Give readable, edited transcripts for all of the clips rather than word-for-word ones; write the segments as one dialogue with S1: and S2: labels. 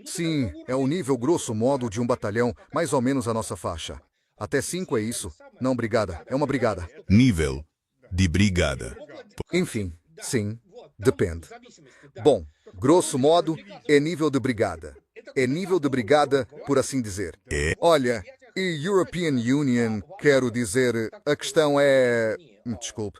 S1: Sim, é o nível grosso modo de um batalhão, mais ou menos a nossa faixa. Até 5 é isso. Não brigada, é uma brigada.
S2: Nível de brigada.
S1: Enfim, sim, depende. Bom, grosso modo, é nível de brigada. É nível de brigada, por assim dizer.
S2: É
S1: Olha, e European Union, quero dizer, a questão é... Desculpe.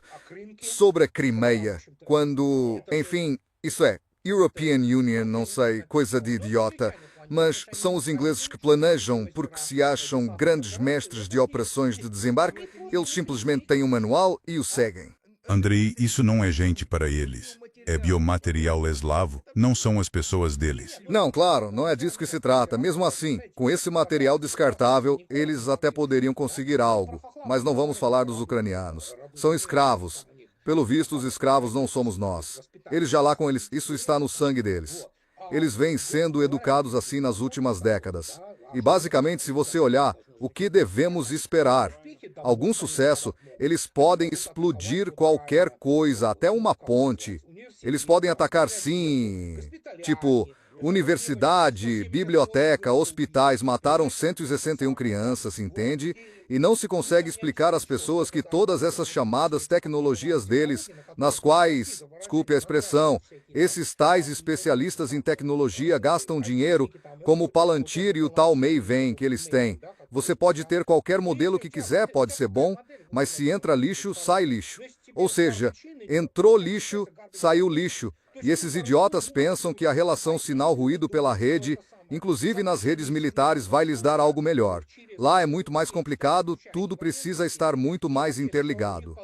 S1: Sobre a Crimeia, quando... Enfim, isso é, European Union, não sei, coisa de idiota, mas são os ingleses que planejam porque se acham grandes mestres de operações de desembarque, eles simplesmente têm um manual e o seguem.
S2: Andrei, isso não é gente para eles. É biomaterial eslavo, não são as pessoas deles.
S1: Não, claro, não é disso que se trata. Mesmo assim, com esse material descartável, eles até poderiam conseguir algo. Mas não vamos falar dos ucranianos. São escravos. Pelo visto, os escravos não somos nós. Eles já lá com eles, isso está no sangue deles. Eles vêm sendo educados assim nas últimas décadas. E basicamente, se você olhar, o que devemos esperar? Algum sucesso, eles podem explodir qualquer coisa, até uma ponte. Eles podem atacar, sim, tipo, universidade, biblioteca, hospitais, mataram 161 crianças, entende? E não se consegue explicar às pessoas que todas essas chamadas tecnologias deles, nas quais, desculpe a expressão, esses tais especialistas em tecnologia gastam dinheiro, como o Palantir e o tal Mei Wen que eles têm. Você pode ter qualquer modelo que quiser, pode ser bom, mas se entra lixo, sai lixo. Ou seja, entrou lixo, saiu lixo. E esses idiotas pensam que a relação sinal-ruído pela rede, inclusive nas redes militares, vai lhes dar algo melhor. Lá é muito mais complicado, tudo precisa estar muito mais interligado.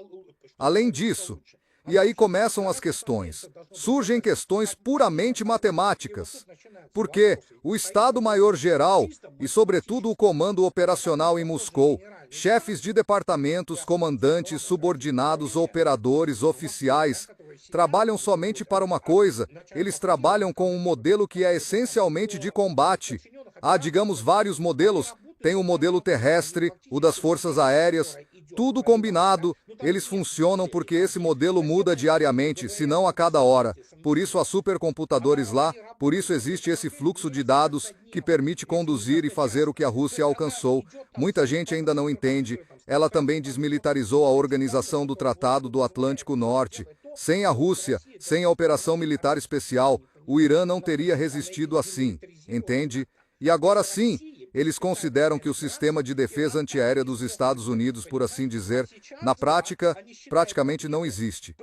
S1: Além disso, e aí começam as questões. Surgem questões puramente matemáticas. Porque o Estado-Maior-Geral e, sobretudo, o Comando Operacional em Moscou, chefes de departamentos, comandantes, subordinados, operadores, oficiais, trabalham somente para uma coisa, eles trabalham com um modelo que é essencialmente de combate. Há, digamos, vários modelos. Tem o modelo terrestre, o das forças aéreas, tudo combinado. Eles funcionam porque esse modelo muda diariamente, se não a cada hora. Por isso há supercomputadores lá, por isso existe esse fluxo de dados que permite conduzir e fazer o que a Rússia alcançou. Muita gente ainda não entende. Ela também desmilitarizou a organização do Tratado do Atlântico Norte. Sem a Rússia, sem a operação militar especial, o Irã não teria resistido assim, entende? E agora sim, eles consideram que o sistema de defesa antiaérea dos Estados Unidos, por assim dizer, na prática, praticamente não existe.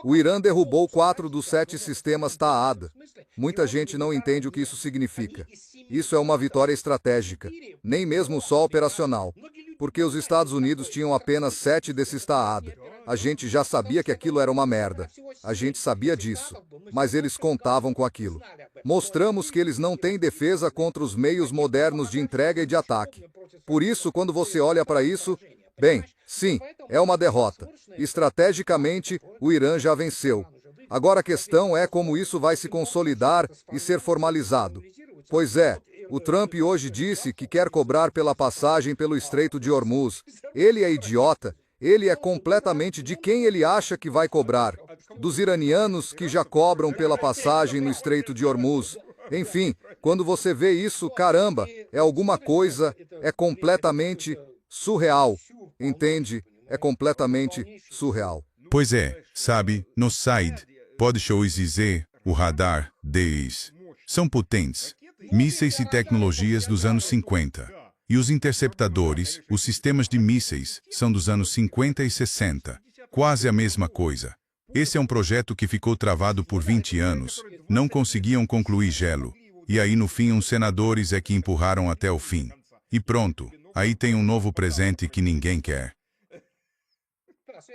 S1: O Irã derrubou 4 dos 7 sistemas THAAD. Muita gente não entende o que isso significa. Isso é uma vitória estratégica, nem mesmo só operacional, porque os Estados Unidos tinham apenas 7 desses THAAD. A gente já sabia que aquilo era uma merda. A gente sabia disso, mas eles contavam com aquilo. Mostramos que eles não têm defesa contra os meios modernos de entrega e de ataque. Por isso, quando você olha para isso, bem, sim, é uma derrota. Estrategicamente, o Irã já venceu. Agora a questão é como isso vai se consolidar e ser formalizado. Pois é, o Trump hoje disse que quer cobrar pela passagem pelo Estreito de Hormuz. Ele é idiota. Ele é completamente de quem ele acha que vai cobrar. Dos iranianos que já cobram pela passagem no Estreito de Hormuz. Enfim, quando você vê isso, caramba, é alguma coisa, é completamente surreal. Entende? É completamente surreal.
S2: Pois é, sabe, no side, pode shows dizer, o radar, deles, são potentes. Mísseis e tecnologias dos anos 50. E os interceptadores, os sistemas de mísseis, são dos anos 50 e 60. Quase a mesma coisa. Esse é um projeto que ficou travado por 20 anos. Não conseguiam concluir gelo. E aí no fim uns senadores é que empurraram até o fim. E pronto, aí tem um novo presente que ninguém quer.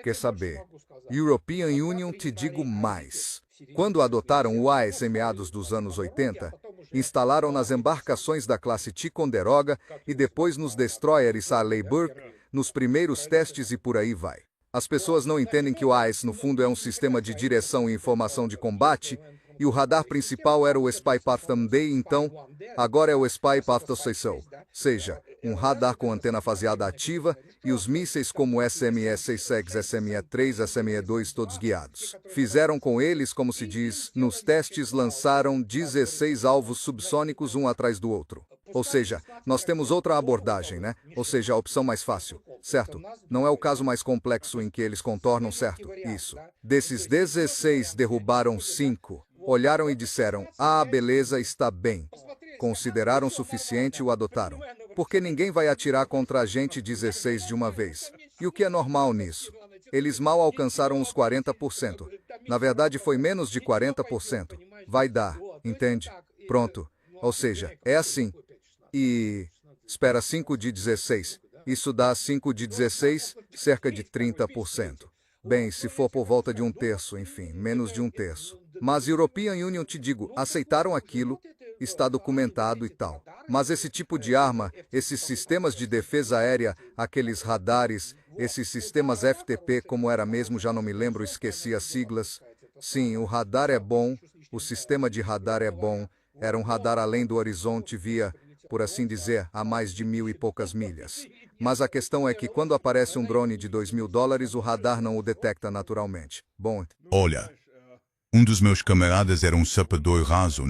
S1: Quer saber? European Union, te digo mais. Quando adotaram o AES em meados dos anos 80, instalaram nas embarcações da classe Ticonderoga e depois nos destroyers Arleigh Burke, nos primeiros testes e por aí vai. As pessoas não entendem que o AES, no fundo, é um sistema de direção e informação de combate, e o radar principal era o Spy Path Day, então, agora é o Spy Path Seja, um radar com antena faseada ativa e os mísseis como o SME-6 SME-3, SME-2 todos guiados. Fizeram com eles, como se diz, nos testes lançaram 16 alvos subsônicos um atrás do outro. Ou seja, nós temos outra abordagem, né? Ou seja, a opção mais fácil, certo? Não é o caso mais complexo em que eles contornam, certo? Isso. Desses 16, derrubaram 5. Olharam e disseram, beleza, está bem. Consideraram suficiente e o adotaram. Porque ninguém vai atirar contra a gente 16 de uma vez. E o que é normal nisso? Eles mal alcançaram os 40%. Na verdade, foi menos de 40%. Vai dar, entende? Pronto. Ou seja, é assim. E... espera, 5 de 16. Isso dá 5 de 16, cerca de 30%. Bem, se for por volta de um terço, enfim, menos de um terço. Mas European Union, te digo, aceitaram aquilo, está documentado e tal. Mas esse tipo de arma, esses sistemas de defesa aérea, aqueles radares, esses sistemas FTP, como era mesmo, já não me lembro, esqueci as siglas. Sim, o radar é bom, o sistema de radar é bom, era um radar além do horizonte via, por assim dizer, a mais de 1.000 e poucas milhas. Mas a questão é que quando aparece um drone de $2.000, o radar não o detecta naturalmente. Bom,
S2: Olha, um dos meus camaradas era um sapador raso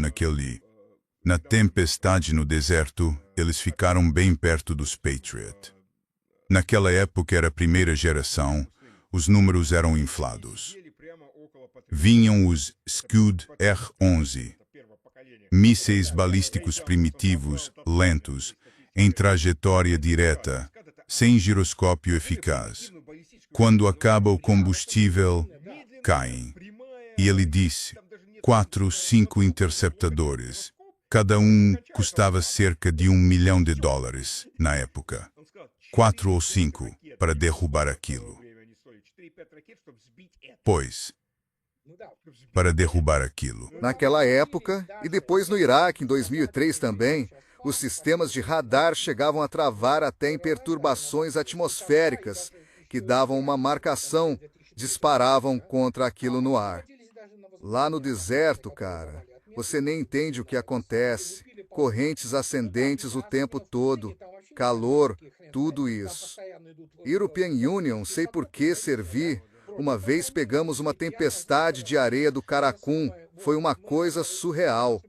S2: na tempestade no deserto, eles ficaram bem perto dos Patriot. Naquela época era a primeira geração, os números eram inflados. Vinham os Scud R-11, mísseis balísticos primitivos, lentos, em trajetória direta, sem giroscópio eficaz. Quando acaba o combustível, caem. E ele disse, 4, 5 interceptadores. Cada um custava cerca de $1 milhão na época. 4 ou 5 para derrubar aquilo. Pois, para derrubar aquilo.
S1: naquela época, e depois no Iraque, em 2003 também, os sistemas de radar chegavam a travar até em perturbações atmosféricas, que davam uma marcação, disparavam contra aquilo no ar. Lá no deserto, cara, você nem entende o que acontece. Correntes ascendentes o tempo todo, calor, tudo isso. European Union, sei por que servir. Uma vez pegamos uma tempestade de areia do Caracum, foi uma coisa surreal.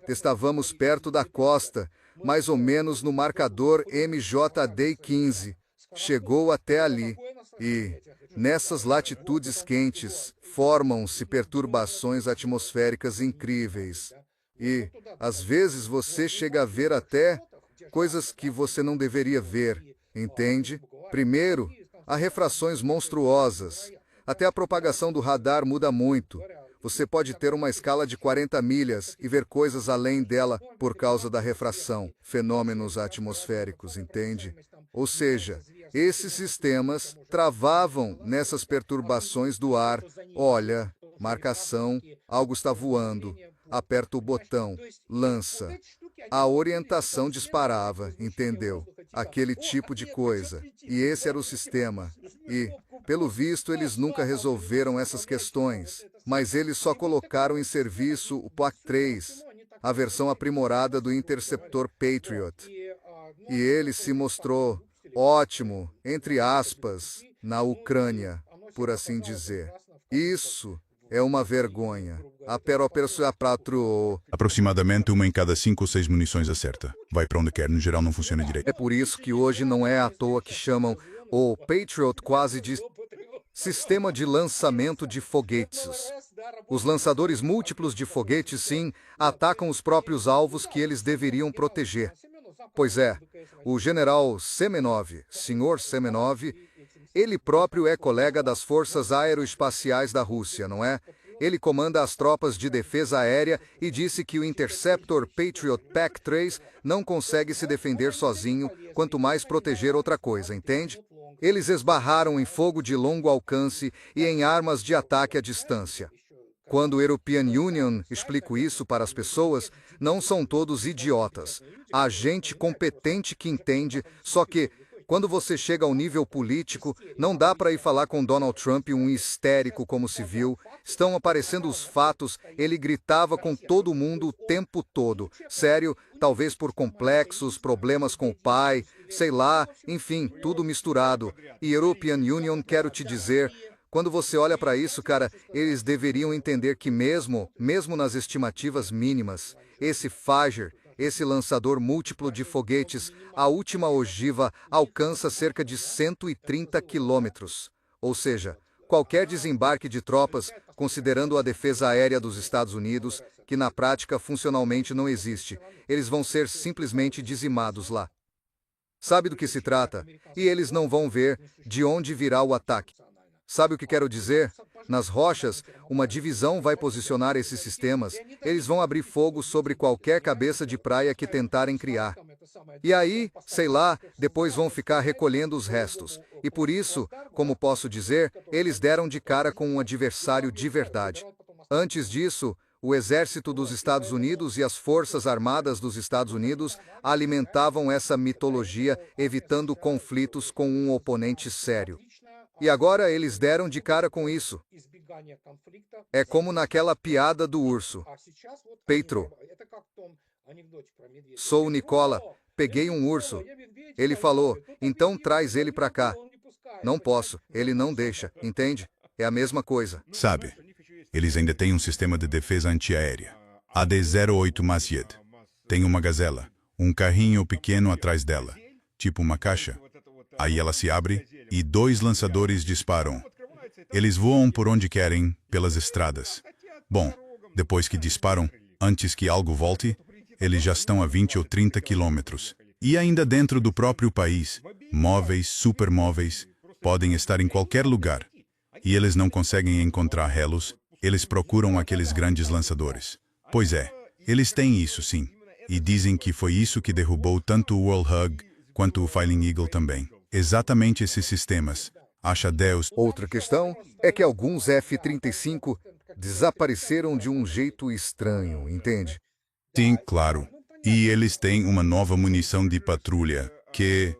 S1: Estávamos perto da costa, mais ou menos no marcador MJD-15. Chegou até ali. E, nessas latitudes quentes, formam-se perturbações atmosféricas incríveis. E, às vezes, você chega a ver até coisas que você não deveria ver, entende? Primeiro, há refrações monstruosas. Até a propagação do radar muda muito. Você pode ter uma escala de 40 milhas e ver coisas além dela por causa da refração, fenômenos atmosféricos, entende? Ou seja, esses sistemas travavam nessas perturbações do ar. Olha, marcação, algo está voando, aperta o botão, lança. A orientação disparava, entendeu? Aquele tipo de coisa. E esse era o sistema. E, pelo visto, eles nunca resolveram essas questões, mas eles só colocaram em serviço o PAC-3, a versão aprimorada do interceptor Patriot. E ele se mostrou ótimo, entre aspas, na Ucrânia, por assim dizer. Isso é uma vergonha.
S2: Aproximadamente uma em cada 5 ou 6 munições acerta. Vai para onde quer, no geral não funciona direito.
S1: É por isso que hoje não é à toa que chamam o Patriot quase de sistema de lançamento de foguetes. Os lançadores múltiplos de foguetes, sim, atacam os próprios alvos que eles deveriam proteger. Pois é, o general Semenov, Sr. Semenov, ele próprio é colega das forças aeroespaciais da Rússia, não é? Ele comanda as tropas de defesa aérea e disse que o Interceptor Patriot PAC-3 não consegue se defender sozinho, quanto mais proteger outra coisa, entende? Eles esbarraram em fogo de longo alcance e em armas de ataque à distância. Quando o European Union explico isso para as pessoas, não são todos idiotas. Há gente competente que entende, só que, quando você chega ao nível político, não dá para ir falar com Donald Trump, um histérico como se viu, Estão aparecendo os fatos. Ele gritava com todo mundo o tempo todo. Sério, talvez por complexos, problemas com o pai, sei lá, enfim, tudo misturado. E European Union, quero te dizer, quando você olha para isso, cara, eles deveriam entender que mesmo nas estimativas mínimas, esse Fager, esse lançador múltiplo de foguetes, a última ogiva alcança cerca de 130 quilômetros. Ou seja, qualquer desembarque de tropas, considerando a defesa aérea dos Estados Unidos, que na prática funcionalmente não existe, eles vão ser simplesmente dizimados lá. Sabe do que se trata? E eles não vão ver de onde virá o ataque. Sabe o que quero dizer? Nas rochas, uma divisão vai posicionar esses sistemas. Eles vão abrir fogo sobre qualquer cabeça de praia que tentarem criar. E aí, sei lá, depois vão ficar recolhendo os restos. E por isso, como posso dizer, eles deram de cara com um adversário de verdade. Antes disso, o exército dos Estados Unidos e as forças armadas dos Estados Unidos alimentavam essa mitologia, evitando conflitos com um oponente sério. E agora eles deram de cara com isso. É como naquela piada do urso. Petro. Sou o Nicola, peguei um urso. Ele falou, então traz ele pra cá. Não posso, ele não deixa, entende? É a mesma coisa.
S2: Sabe, eles ainda têm um sistema de defesa antiaérea. AD-08 Masjid. Tem uma gazela, um carrinho pequeno atrás dela, tipo uma caixa. Aí ela se abre e 2 lançadores disparam. Eles voam por onde querem, pelas estradas. Bom, depois que disparam, antes que algo volte, eles já estão a 20 ou 30 quilômetros. E ainda dentro do próprio país, móveis, supermóveis, podem estar em qualquer lugar. E eles não conseguem encontrar relos, eles procuram aqueles grandes lançadores. Pois é, eles têm isso sim. E dizem que foi isso que derrubou tanto o World Hug quanto o Fighting Eagle também. Exatamente esses sistemas. Acha Deus.
S1: Outra questão é que alguns F-35 desapareceram de um jeito estranho, entende?
S2: Sim, claro. E eles têm uma nova munição de patrulha, que...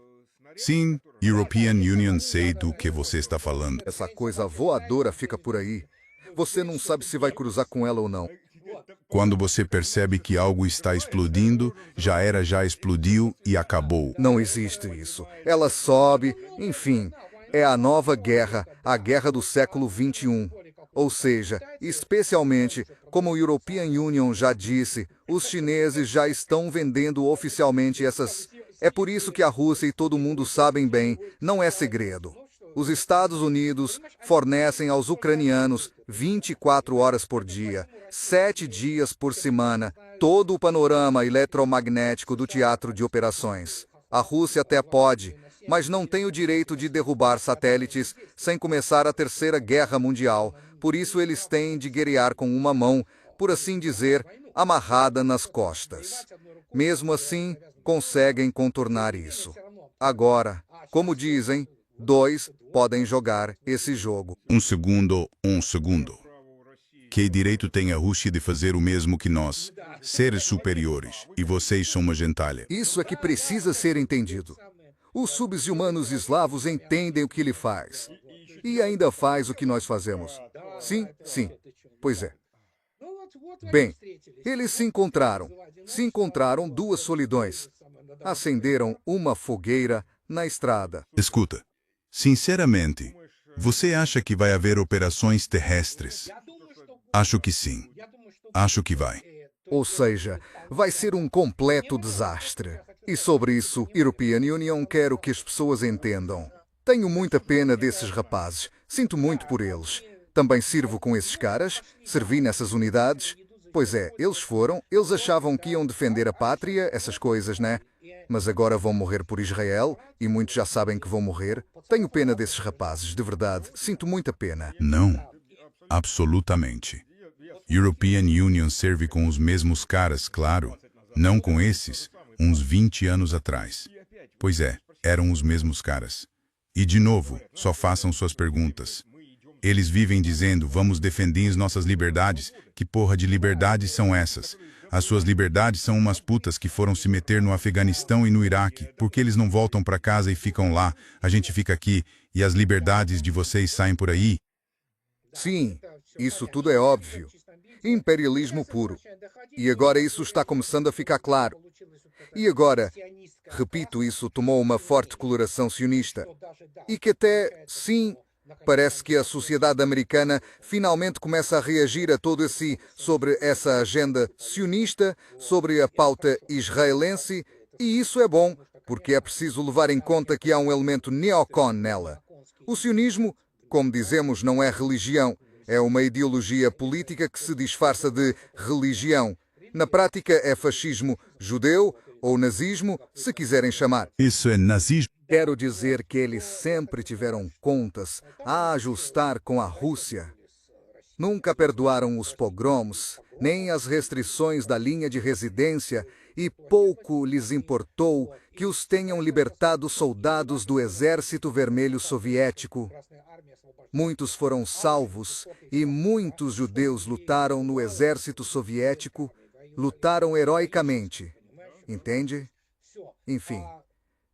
S2: Sim, European Union, sei do que você está falando.
S1: Essa coisa voadora fica por aí. Você não sabe se vai cruzar com ela ou não.
S2: Quando você percebe que algo está explodindo, já explodiu e acabou.
S1: Não existe isso. Ela sobe, enfim. É a nova guerra, a guerra do século XXI. Ou seja, especialmente, como o European Union já disse, os chineses já estão vendendo oficialmente essas... É por isso que a Rússia e todo mundo sabem bem, não é segredo. Os Estados Unidos fornecem aos ucranianos 24 horas por dia, 7 dias por semana, todo o panorama eletromagnético do teatro de operações. A Rússia até pode, mas não tem o direito de derrubar satélites sem começar a Terceira Guerra Mundial. Por isso eles têm de guerrear com uma mão, por assim dizer, amarrada nas costas. Mesmo assim, conseguem contornar isso. Agora, como dizem, 2 podem jogar esse jogo.
S2: Um segundo. Que direito tem a Rússia de fazer o mesmo que nós, seres superiores, e vocês são uma gentalha?
S1: Isso é que precisa ser entendido. Os subhumanos eslavos entendem o que ele faz. E ainda faz o que nós fazemos. Sim, sim. Pois é. Bem, eles se encontraram. Se encontraram 2 solidões. Acenderam uma fogueira na estrada.
S2: Escuta, sinceramente, você acha que vai haver operações terrestres? Acho que sim. Acho que vai.
S1: Ou seja, vai ser um completo desastre. E sobre isso, European Union, quero que as pessoas entendam. Tenho muita pena desses rapazes. Sinto muito por eles. Também sirvo com esses caras, servi nessas unidades. Pois é, eles achavam que iam defender a pátria, essas coisas, né? Mas agora vão morrer por Israel, e muitos já sabem que vão morrer. Tenho pena desses rapazes, de verdade. Sinto muita pena.
S2: Não. Absolutamente. European Union serve com os mesmos caras, claro. Não com esses, uns 20 anos atrás. Pois é, eram os mesmos caras. E de novo, só façam suas perguntas. Eles vivem dizendo, vamos defender as nossas liberdades. Que porra de liberdades são essas? As suas liberdades são umas putas que foram se meter no Afeganistão e no Iraque. Porque eles não voltam para casa e ficam lá, a gente fica aqui, e as liberdades de vocês saem por aí?
S1: Sim, Isso tudo é óbvio. Imperialismo puro. E agora isso está começando a ficar claro. E agora, repito, isso tomou uma forte coloração sionista. E que até, sim, parece que a sociedade americana finalmente começa a reagir a todo sobre essa agenda sionista, sobre a pauta israelense, e isso é bom, porque é preciso levar em conta que há um elemento neocon nela. O sionismo, como dizemos, não é religião, é uma ideologia política que se disfarça de religião. Na prática é fascismo judeu ou nazismo, se quiserem chamar.
S2: Isso é nazismo.
S1: Quero dizer que eles sempre tiveram contas a ajustar com a Rússia. Nunca perdoaram os pogroms, nem as restrições da linha de residência, e pouco lhes importou que os tenham libertado soldados do Exército Vermelho Soviético. Muitos foram salvos e muitos judeus lutaram no Exército Soviético, lutaram heroicamente. Entende? Enfim.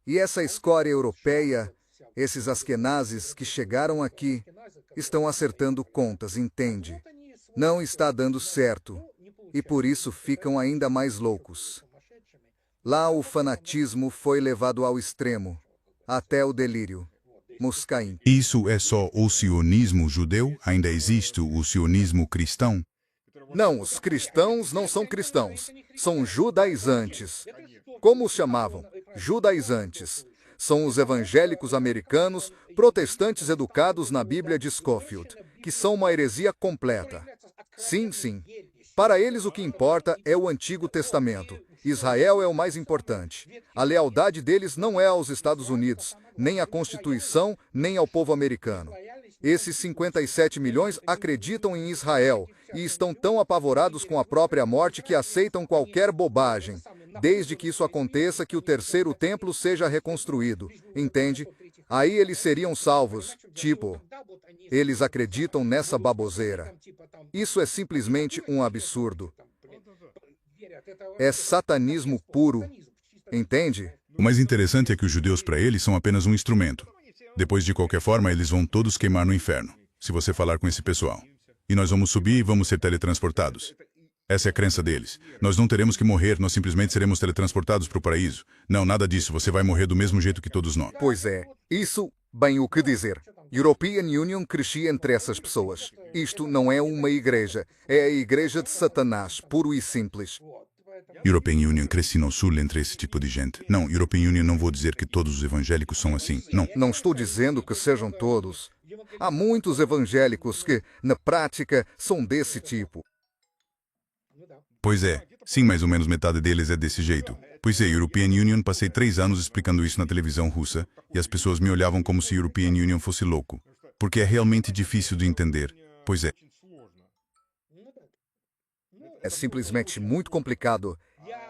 S1: E essa escória europeia, esses askenazes que chegaram aqui, estão acertando contas, entende? Não está dando certo, e por isso ficam ainda mais loucos. Lá o fanatismo foi levado ao extremo, até o delírio. Moscaim.
S2: Isso é só o sionismo judeu? Ainda existe o sionismo cristão?
S1: Não, os cristãos não são cristãos, são judaizantes. Como os chamavam? Judaizantes. São os evangélicos americanos, protestantes educados na Bíblia de Scofield, que são uma heresia completa. Sim, sim. Para eles o que importa é o Antigo Testamento. Israel é o mais importante. A lealdade deles não é aos Estados Unidos, nem à Constituição, nem ao povo americano. Esses 57 milhões acreditam em Israel e estão tão apavorados com a própria morte que aceitam qualquer bobagem, desde que isso aconteça, que o terceiro templo seja reconstruído. Entende? Aí eles seriam salvos. Tipo, eles acreditam nessa baboseira. Isso é simplesmente um absurdo. É satanismo puro. Entende?
S2: O mais interessante é que os judeus para eles são apenas um instrumento. Depois, de qualquer forma, eles vão todos queimar no inferno, se você falar com esse pessoal. E nós vamos subir e vamos ser teletransportados. Essa é a crença deles. Nós não teremos que morrer, nós simplesmente seremos teletransportados para o paraíso. Não, nada disso, você vai morrer do mesmo jeito que todos nós.
S1: Pois é, isso, bem o que dizer. European Union crescia entre essas pessoas. Isto não é uma igreja, é a igreja de Satanás, puro e simples.
S2: European Union cresce no sul entre esse tipo de gente. Não, European Union não vou dizer que todos os evangélicos são assim. Não.
S1: Não estou dizendo que sejam todos. Há muitos evangélicos que, na prática, são desse tipo.
S2: Pois é. Sim, mais ou menos metade deles é desse jeito. Pois é, European Union, passei 3 anos explicando isso na televisão russa e as pessoas me olhavam como se European Union fosse louco. Porque é realmente difícil de entender. Pois é.
S1: É simplesmente muito complicado.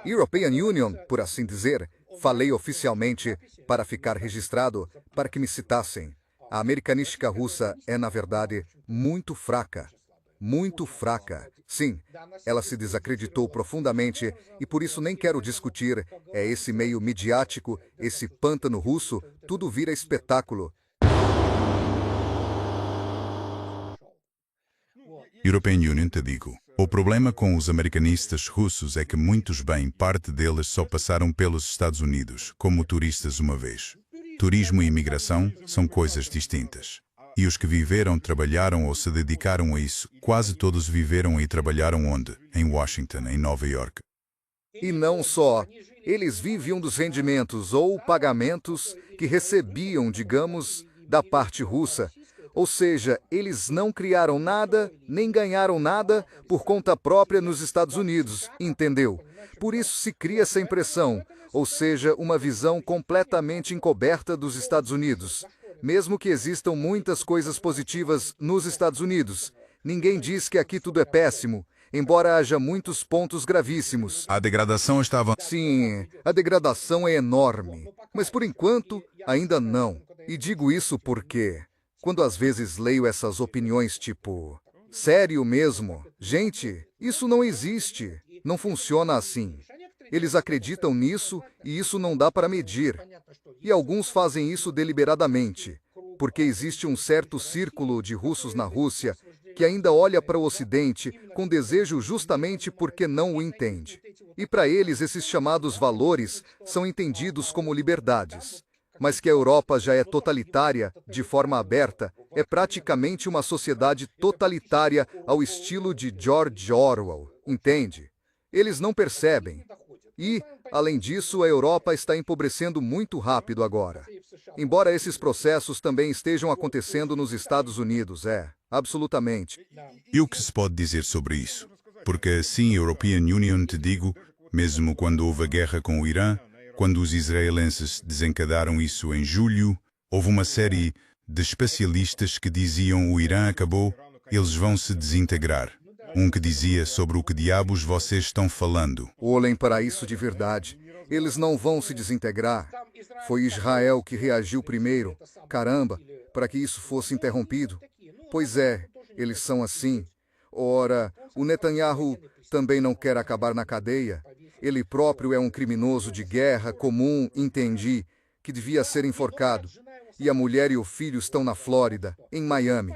S1: European Union, por assim dizer, falei oficialmente para ficar registrado, para que me citassem. A americanística russa é, na verdade, muito fraca. Muito fraca. Sim, ela se desacreditou profundamente e por isso nem quero discutir. É esse meio midiático, esse pântano russo, tudo vira espetáculo.
S2: European Union, te digo. O problema com os americanistas russos é que muitos bem, parte deles só passaram pelos Estados Unidos, como turistas uma vez. Turismo e imigração são coisas distintas. E os que viveram, trabalharam ou se dedicaram a isso, quase todos viveram e trabalharam onde? Em Washington, em Nova York.
S1: E não só. Eles viviam dos rendimentos ou pagamentos que recebiam, digamos, da parte russa. Ou seja, eles não criaram nada, nem ganharam nada por conta própria nos Estados Unidos, entendeu? Por isso se cria essa impressão, ou seja, uma visão completamente encoberta dos Estados Unidos. Mesmo que existam muitas coisas positivas nos Estados Unidos, ninguém diz que aqui tudo é péssimo, embora haja muitos pontos gravíssimos.
S2: A degradação estava...
S1: Sim, a degradação é enorme, mas por enquanto ainda não. E digo isso porque... quando às vezes leio essas opiniões tipo, sério mesmo? Gente, isso não existe, não funciona assim. Eles acreditam nisso e isso não dá para medir. E alguns fazem isso deliberadamente, porque existe um certo círculo de russos na Rússia que ainda olha para o Ocidente com desejo justamente porque não o entende. E para eles esses chamados valores são entendidos como liberdades. Mas que a Europa já é totalitária, de forma aberta, é praticamente uma sociedade totalitária ao estilo de George Orwell, entende? Eles não percebem. E, além disso, a Europa está empobrecendo muito rápido agora. Embora esses processos também estejam acontecendo nos Estados Unidos, absolutamente.
S2: E o que se pode dizer sobre isso? Porque assim a European Union, te digo, mesmo quando houve a guerra com o Irã, quando os israelenses desencadearam isso em julho, houve uma série de especialistas que diziam o Irã acabou, eles vão se desintegrar. Um que dizia sobre o que diabos vocês estão falando.
S1: Olhem para isso de verdade. Eles não vão se desintegrar. Foi Israel que reagiu primeiro. Caramba, para que isso fosse interrompido. Pois é, eles são assim. Ora, o Netanyahu também não quer acabar na cadeia. Ele próprio é um criminoso de guerra comum, entendi, que devia ser enforcado. E a mulher e o filho estão na Flórida, em Miami.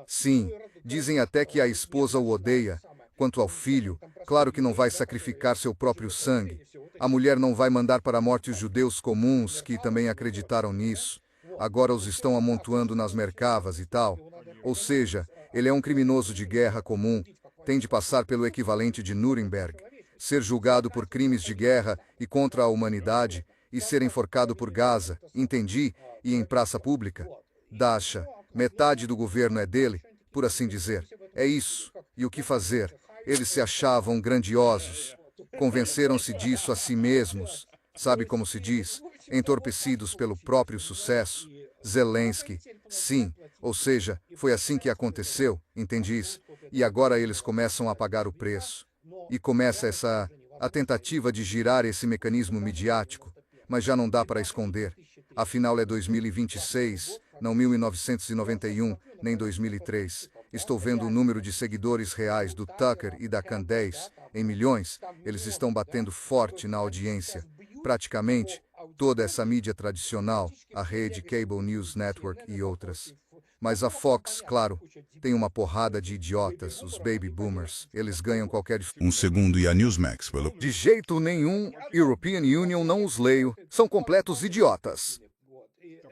S1: Sim, dizem até que a esposa o odeia. Quanto ao filho, claro que não vai sacrificar seu próprio sangue. A mulher não vai mandar para a morte os judeus comuns, que também acreditaram nisso. Agora os estão amontoando nas Merkavas e tal. Ou seja, ele é um criminoso de guerra comum. Tem de passar pelo equivalente de Nuremberg, ser julgado por crimes de guerra e contra a humanidade e ser enforcado por Gaza, entendi, e em praça pública. Dasha, metade do governo é dele, por assim dizer. É isso. E o que fazer? Eles se achavam grandiosos. Convenceram-se disso a si mesmos. Sabe como se diz? Entorpecidos pelo próprio sucesso. Zelensky. Sim, ou seja, foi assim que aconteceu, entendis? E agora eles começam a pagar o preço. E começa a tentativa de girar esse mecanismo midiático, mas já não dá para esconder. Afinal é 2026, não 1991, nem 2003. Estou vendo o número de seguidores reais do Tucker e da Candace em milhões. Eles estão batendo forte na audiência. Praticamente toda essa mídia tradicional, a rede Cable News Network e outras. Mas a Fox, claro, tem uma porrada de idiotas, os baby boomers. Eles ganham qualquer...
S2: Um segundo e a Newsmax, pelo...
S1: De jeito nenhum, European Union não os leio. São completos idiotas.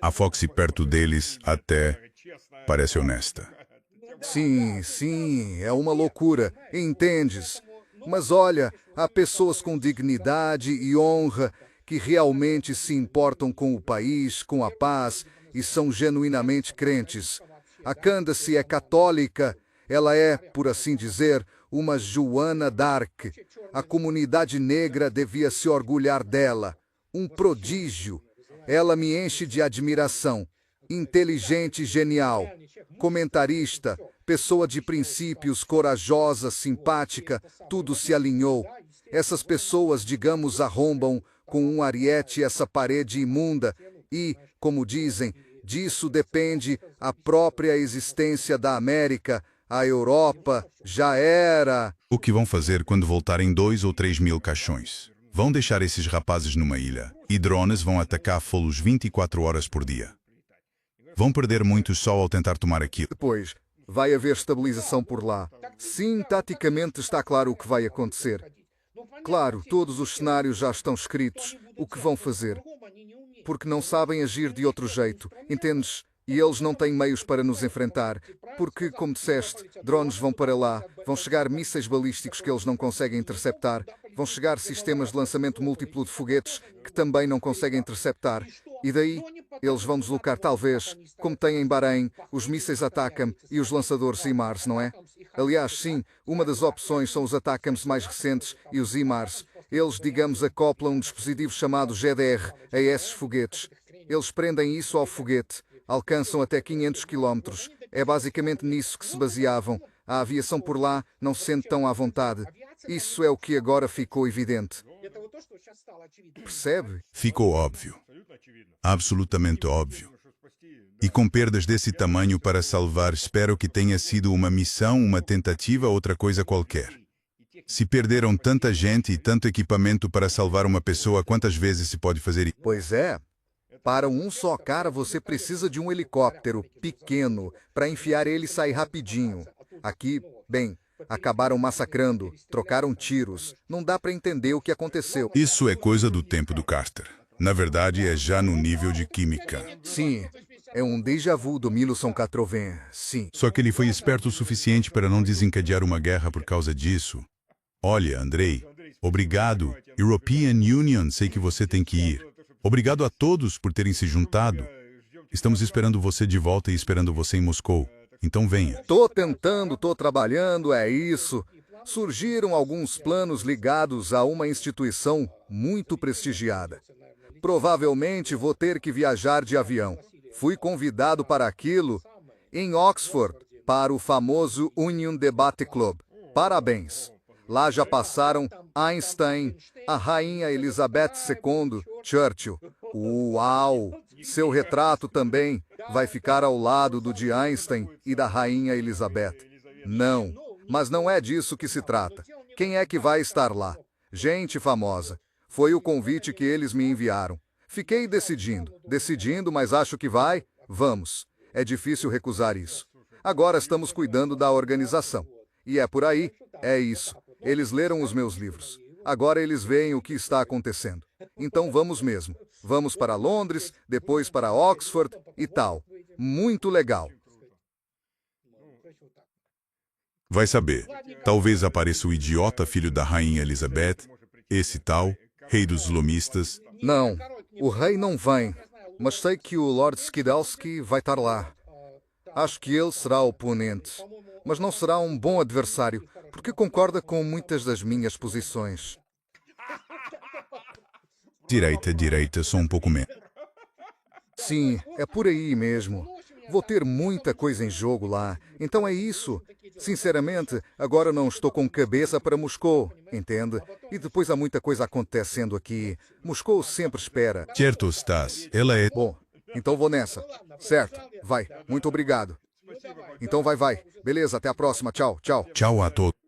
S2: A Fox perto deles até parece honesta.
S1: Sim, é uma loucura, entendes? Mas olha, há pessoas com dignidade e honra que realmente se importam com o país, com a paz e são genuinamente crentes. A Candace é católica, ela é, por assim dizer, uma Joana d'Arc. A comunidade negra devia se orgulhar dela. Um prodígio. Ela me enche de admiração. Inteligente e genial. Comentarista, pessoa de princípios, corajosa, simpática, tudo se alinhou. Essas pessoas, digamos, arrombam com um ariete essa parede imunda e, como dizem, disso depende a própria existência da América. A Europa já era.
S2: O que vão fazer quando voltarem 2 ou 3 mil caixões? Vão deixar esses rapazes numa ilha e drones vão atacar folos 24 horas por dia. Vão perder muito sol ao tentar tomar aquilo.
S1: Depois, vai haver estabilização por lá. Sim, taticamente está claro o que vai acontecer. Claro, todos os cenários já estão escritos. O que vão fazer? Porque não sabem agir de outro jeito, entendes? E eles não têm meios para nos enfrentar, porque, como disseste, drones vão para lá, vão chegar mísseis balísticos que eles não conseguem interceptar, vão chegar sistemas de lançamento múltiplo de foguetes que também não conseguem interceptar, e daí eles vão deslocar talvez, como têm em Bahrein, os mísseis ATACMS e os lançadores HIMARS, não é? Aliás, sim, uma das opções são os ATACMS mais recentes e os HIMARS. Eles, digamos, acoplam um dispositivo chamado GDR a esses foguetes. Eles prendem isso ao foguete. Alcançam até 500 km. É basicamente nisso que se baseavam. A aviação por lá não se sente tão à vontade. Isso é o que agora ficou evidente. Percebe?
S2: Ficou óbvio. Absolutamente óbvio. E com perdas desse tamanho para salvar, espero que tenha sido uma missão, uma tentativa, outra coisa qualquer. Se perderam tanta gente e tanto equipamento para salvar uma pessoa, quantas vezes se pode fazer isso?
S1: Pois é. Para um só cara, você precisa de um helicóptero pequeno para enfiar ele e sair rapidinho. Aqui, bem, acabaram massacrando, trocaram tiros. Não dá para entender o que aconteceu.
S2: Isso é coisa do tempo do Carter. Na verdade, é já no nível de química.
S1: Sim, é um déjà vu do 1980, sim.
S2: Só que ele foi esperto o suficiente para não desencadear uma guerra por causa disso. Olha, Andrei, obrigado. European Union, sei que você tem que ir. Obrigado a todos por terem se juntado. Estamos esperando você de volta e esperando você em Moscou. Então venha.
S1: Tô tentando, tô trabalhando, é isso. Surgiram alguns planos ligados a uma instituição muito prestigiada. Provavelmente vou ter que viajar de avião. Fui convidado para aquilo em Oxford, para o famoso Union Debate Club. Parabéns! Lá já passaram Einstein, a Rainha Elizabeth II, Churchill. Uau! Seu retrato também vai ficar ao lado do de Einstein e da Rainha Elizabeth. Não, mas não é disso que se trata. Quem é que vai estar lá? Gente famosa. Foi o convite que eles me enviaram. Fiquei decidindo, mas acho que vai. Vamos. É difícil recusar isso. Agora estamos cuidando da organização. E é por aí, é isso. Eles leram os meus livros. Agora eles veem o que está acontecendo. Então vamos mesmo. Vamos para Londres, depois para Oxford e tal. Muito legal.
S2: Vai saber. Talvez apareça o idiota filho da Rainha Elizabeth, esse tal, rei dos lomistas.
S1: Não, o rei não vem, mas sei que o Lord Skidelsky vai estar lá. Acho que ele será o oponente, mas não será um bom adversário, porque concorda com muitas das minhas posições.
S2: Direita, só um pouco menos.
S1: Sim, é por aí mesmo. Vou ter muita coisa em jogo lá, então é isso. Sinceramente, agora não estou com cabeça para Moscou, entende? E depois há muita coisa acontecendo aqui. Moscou sempre espera.
S2: Certo, Stas. Ela é...
S1: Bom, então vou nessa. Certo, vai. Muito obrigado. Então vai. Beleza, até a próxima. Tchau, tchau.
S2: Tchau a todos.